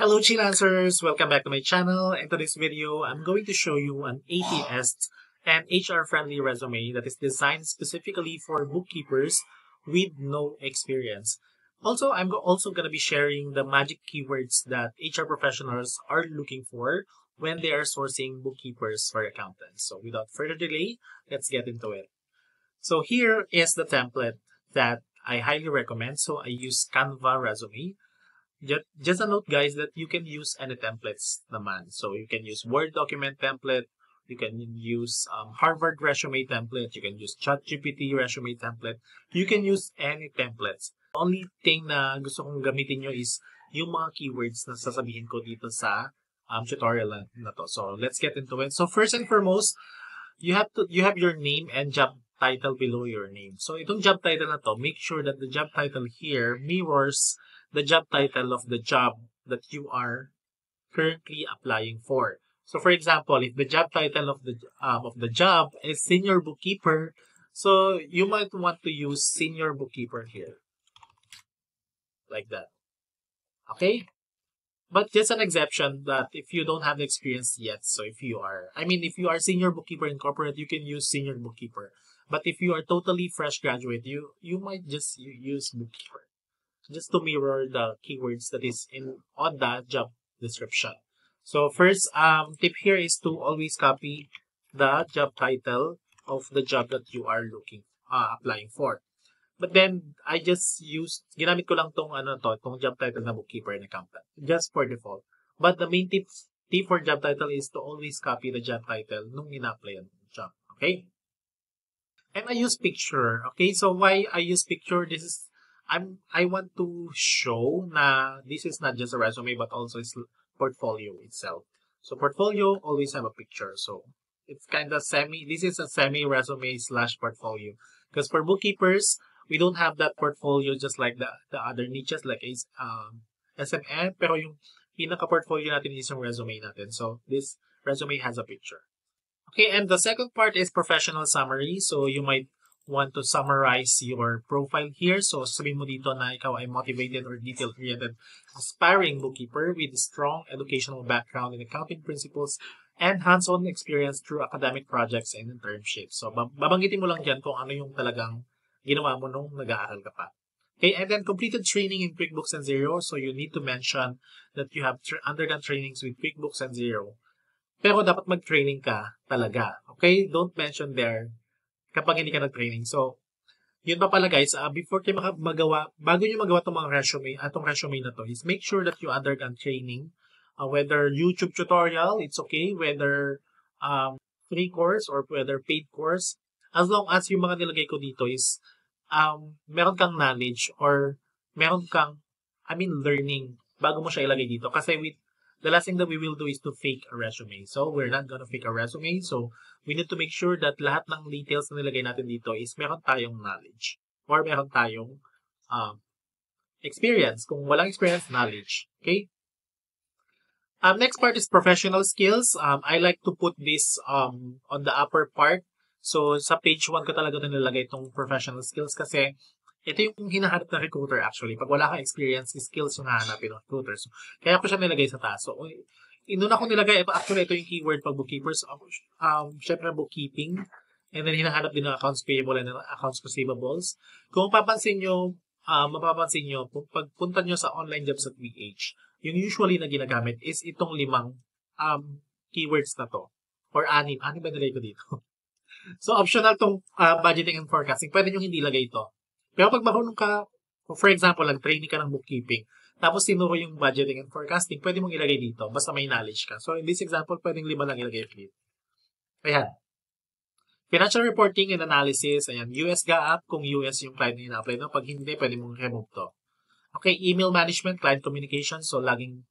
Hello Chillancers! Welcome back to my channel. In today's video, I'm going to show you an ATS and HR-friendly resume that is designed specifically for bookkeepers with no experience. Also, I'm also going to be sharing the magic keywords that HR professionals are looking for when they are sourcing bookkeepers for accountants. So without further delay, let's get into it. So here is the template that I highly recommend. So I use Canva Resume. Just a note guys that you can use any templates naman. So you can use Word document template, you can use Harvard resume template, you can use ChatGPT resume template, you can use any templates. The only thing na gusto kong gamitin nyo is yung mga keywords na sasabihin ko dito sa tutorial na to. So let's get into it. So first and foremost, you have your name and job title below your name. So itong job title na to, make sure that the job title here mirrors the job title of the job that you are currently applying for. So for example, if the job title of the job is senior bookkeeper, so you might want to use senior bookkeeper here. Like that. Okay? But just an exception that if you don't have the experience yet, so if you are senior bookkeeper in corporate, you can use senior bookkeeper. But if you are totally fresh graduate, you might just use bookkeeper. Just to mirror the keywords that is on the job description. So first tip here is to always copy the job title of the job that you are applying for. But then I just ginamit ko lang tong job title na bookkeeper and accountant just for default. But the main tip for job title is to always copy the job title nung ina-apply yung job. Okay? And I use picture. Okay, so why I use picture? I want to show na this is not just a resume but also its portfolio itself. So portfolio always have a picture. So it's kind of this is a semi resume / portfolio. Because for bookkeepers, we don't have that portfolio just like the other niches like SMM, pero yung pinaka-portfolio natin is yung resume natin. So this resume has a picture. Okay, and the second part is professional summary. So you might want to summarize your profile here. So sabihin mo dito na ikaw ay motivated or detail-oriented aspiring bookkeeper with strong educational background in accounting principles and hands-on experience through academic projects and internships. So babanggitin mo lang dyan kung ano yung talagang ginawa mo nung nag-aaral ka pa. Okay, and then completed training in QuickBooks and Xero. So you need to mention that you have undergone trainings with QuickBooks and Xero. Pero dapat mag-training ka talaga. Okay, don't mention there kapag hindi ka nag-training. So, yun pa pala guys, bago nyo magawa itong mga resume na to, is make sure that you undergone training. Whether YouTube tutorial, it's okay. Whether free course or whether paid course. As long as yung mga nilagay ko dito is meron kang knowledge or meron kang, learning bago mo siya ilagay dito. Kasi the last thing that we will do is to fake a resume. So, we're not gonna fake a resume. So, we need to make sure that lahat ng details na nilagay natin dito is meron tayong knowledge or meron tayong experience. Kung walang experience, knowledge. Okay? Next part is professional skills. I like to put this on the upper part. So, sa page 1 ko talaga nilagay itong professional skills kasi ito yung hinahanap ng recruiter actually. Pag wala kang experience, skills yung hahanapin ng recruiter. So, kaya ko siya nilagay sa taas. So, inuna ko nilagay, ito yung keyword pag bookkeepers. Syempre bookkeeping. And then hinahanap din ng accounts payable and accounts receivables. Kung mapapansin nyo, pagpunta nyo sa onlinejobs.ph, yung usually na ginagamit is itong 5 keywords na to. Or 6. 6 ba nilagay ko dito? So, optional tong budgeting and forecasting. Pwede nyo hindi lagay ito. Pero pag marunong ka, for example, nag-training ka ng bookkeeping, tapos tinuro yung budgeting and forecasting, pwede mong ilagay dito, basta may knowledge ka. So, in this example, pwedeng 5 lang ilagay dito. Ayan. Financial reporting and analysis, ayan, US GAAP, kung US yung client na ina-apply, no? Pag hindi, pwede mong remove to. Okay, email management, client communication, so laging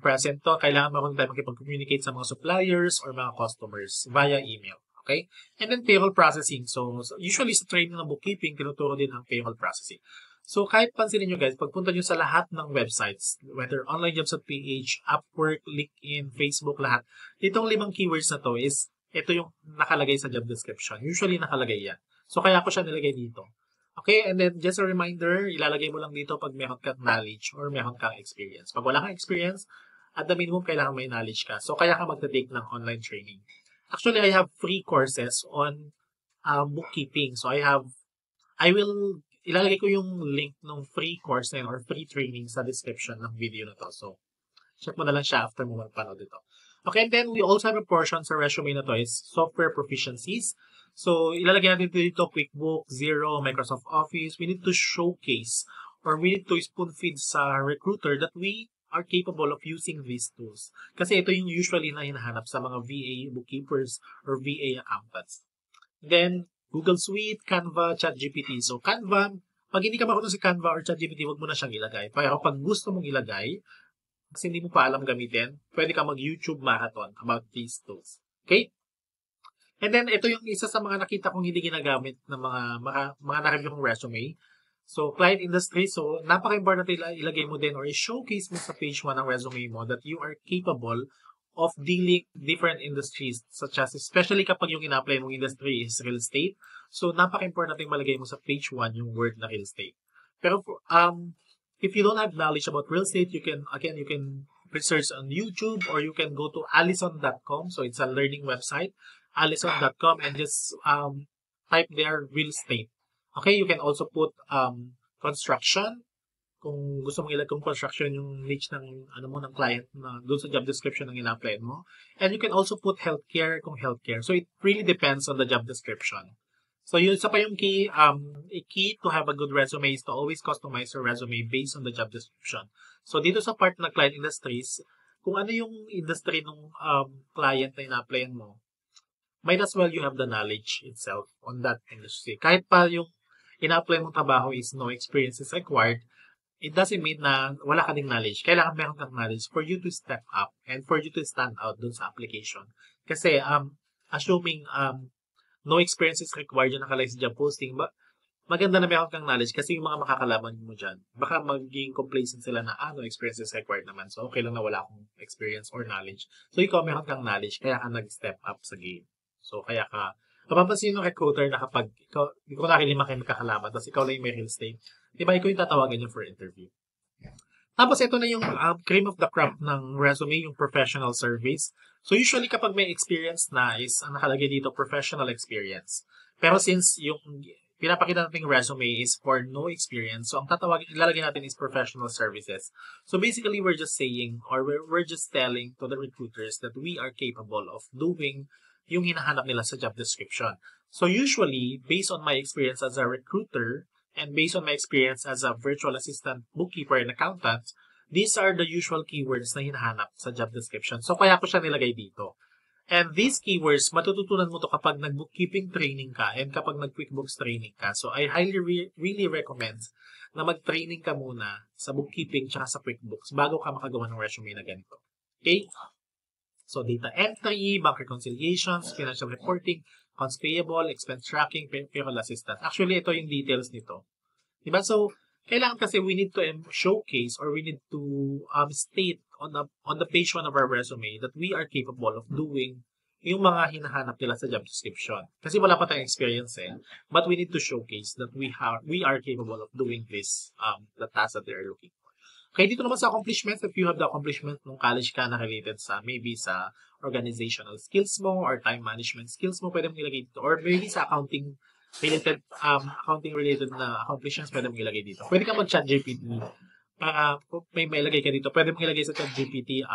present to. Kailangan marunong tayo makipag-communicate sa mga suppliers or mga customers via email. Okay? And then payroll processing. So usually sa training ng bookkeeping, tinuturo din ang payroll processing. So kahit pansinin nyo guys, pagpunta nyo sa lahat ng websites, whether onlinejobs.ph, Upwork, LinkedIn, Facebook, lahat, itong 5 keywords na to is, ito yung nakalagay sa job description. Usually nakalagay yan. So kaya ko siya nilagay dito. Okay, and then just a reminder, ilalagay mo lang dito pag meron kang knowledge or meron kang experience. Pag wala kang experience, at the minimum, kailangan may knowledge ka. So, kaya ka magta-take ng online training. Actually, I have free courses on bookkeeping. So, ilalagay ko yung link ng free course na yun or free training sa description ng video na to. So, check mo na lang siya after mo mapanood ito. Okay, and then we also have a portion sa resume na to is software proficiencies. So, ilalagay natin dito QuickBooks, Xero, Microsoft Office. We need to showcase or we need to spoon feed sa recruiter that we are capable of using these tools. Kasi ito yung usually na hinahanap sa mga VA bookkeepers or VA accountants. Then, Google Suite, Canva, ChatGPT. So, Canva, pag hindi ka marunong sa Canva or ChatGPT, wag mo na siyang ilagay. Pero pag gusto mong ilagay, kasi hindi mo pa alam gamitin, pwede ka mag-YouTube marathon about these tools. Okay? And then, ito yung isa sa mga nakita kong hindi ginagamit ng mga na-review kong resume. So, client industry. So, napaka-important na ilagay mo din or i-showcase mo sa page 1 ng resume mo that you are capable of dealing different industries such as, especially kapag yung ina-apply mong industry is real estate. So, napaka-important na malagay mo sa page 1 yung word na real estate. Pero, if you don't have knowledge about real estate, you can research on YouTube or you can go to allison.com. So, it's a learning website, allison.com, and just type there real estate. Okay, you can also put construction. Kung gusto mong ilagay kung construction yung niche ng ng client na doon sa job description ng ina-apply mo. And you can also put healthcare kung healthcare. So, it really depends on the job description. So, yun isa pa yung key, a key to have a good resume is to always customize your resume based on the job description. So, dito sa part na client industries, kung ano yung industry ng client na ina-applyan mo, might as well you have the knowledge itself on that industry. Kahit pa yung ina-apply mong trabaho is no experience is required, it doesn't mean na wala ka ding knowledge. Kailangan meron kang knowledge for you to step up and for you to stand out dun sa application. Kasi, assuming no experience is required yung nakalagay sa job posting, maganda na meron kang knowledge kasi yung mga makakalaban mo dyan, baka maging complacent sila na, no experience is required naman. So, okay lang na wala akong experience or knowledge. So, ikaw meron kang knowledge, kaya ka nag-step up sa game. So, kaya mapapansin yung recruiter na kapag ikaw, hindi ko na lima kayo magkakalaban, tapos ikaw lang yung may real estate, di ba, ikaw yung tatawagan nyo for interview. Tapos, ito na yung cream of the crop ng resume, yung professional service. So, usually, kapag may experience na is, ang nakalagay dito, professional experience. Pero since yung pinapakita natin resume is for no experience, so ang ilalagay natin is professional services. So, basically, we're just saying, or we're just telling to the recruiters that we are capable of doing yung hinahanap nila sa job description. So, usually, based on my experience as a recruiter, and based on my experience as a virtual assistant, bookkeeper, and accountant, these are the usual keywords na hinahanap sa job description. So, kaya ko siya nilagay dito. And these keywords, matututunan mo to kapag nag-bookkeeping training ka and kapag nag-QuickBooks training ka. So, I highly really recommend na mag-training ka muna sa bookkeeping tsaka sa QuickBooks bago ka makagawa ng resume na ganito. Okay? So, data entry, bank reconciliations, financial reporting, accounts payable, expense tracking, payroll assistance. Actually, ito yung details nito. Diba? So, kailangan kasi we need to showcase or we need to state on the page 1 of our resume that we are capable of doing yung mga hinahanap nila sa job description. Kasi wala pa tayong experience but we need to showcase that we are capable of doing this, the task that they are looking for. Okay, dito naman sa accomplishments, if you have the accomplishment ng college ka na related sa maybe sa organizational skills mo or time management skills mo, pwede mong ilagay dito. Or maybe sa accounting related na accomplishments, pwede mong ilagay dito. Pwede ka mag-chat GPT. May ilagay ka dito. Pwede mong ilagay sa chat GPT,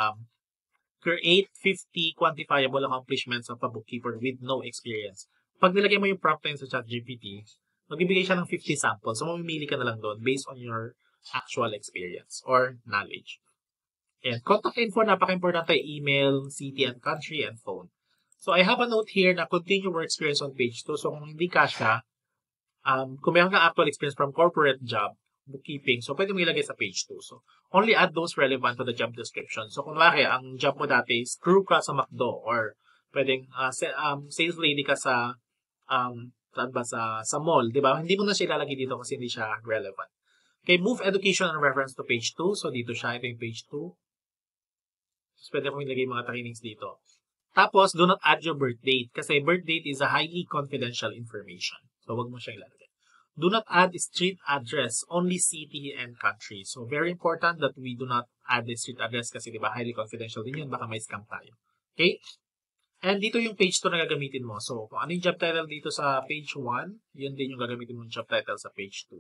create 50 quantifiable accomplishments of a bookkeeper with no experience. Pag nilagay mo yung prompt na yun sa chat GPT, magbibigay siya ng 50 samples. So, mamimili ka na lang doon based on your actual experience or knowledge. And contact info, napaka-importante, email, city and country, and phone. So, I have a note here na continue work experience on page 2. So, kung hindi ka siya, kung meron kang actual experience from corporate job, bookkeeping, so pwede mo ilagay sa page 2. So, only add those relevant to the job description. So, kung laki, ang job mo dati is crew ka sa McDo or pwedeng sales lady ka sa mall, di ba? Hindi mo na siya ilalagay dito kasi hindi siya relevant. Okay, move education and reference to page 2. So, dito siya. Ito yung page 2. So, pwede mo ilagay mga trainings dito. Tapos, do not add your birth date kasi birth date is a highly confidential information. So, wag mo siya ilalagay. Do not add street address, only city and country. So, very important that we do not add the street address kasi diba, highly confidential din yun, baka may scam tayo. Okay? And dito yung page 2 na gagamitin mo. So, kung ano yung job title dito sa page 1, yun din yung gagamitin mo yung job title sa page 2.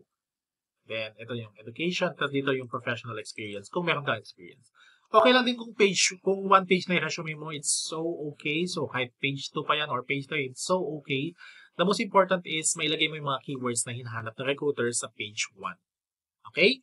Then, ito yung education, tapos dito yung professional experience, kung meron kang experience. Okay lang din kung one page na yung resume mo, it's so okay. So, kahit page 2 pa yan or page 3, it's so okay. The most important is mailagay mo yung mga keywords na hinahanap ng recruiter sa page 1. Okay?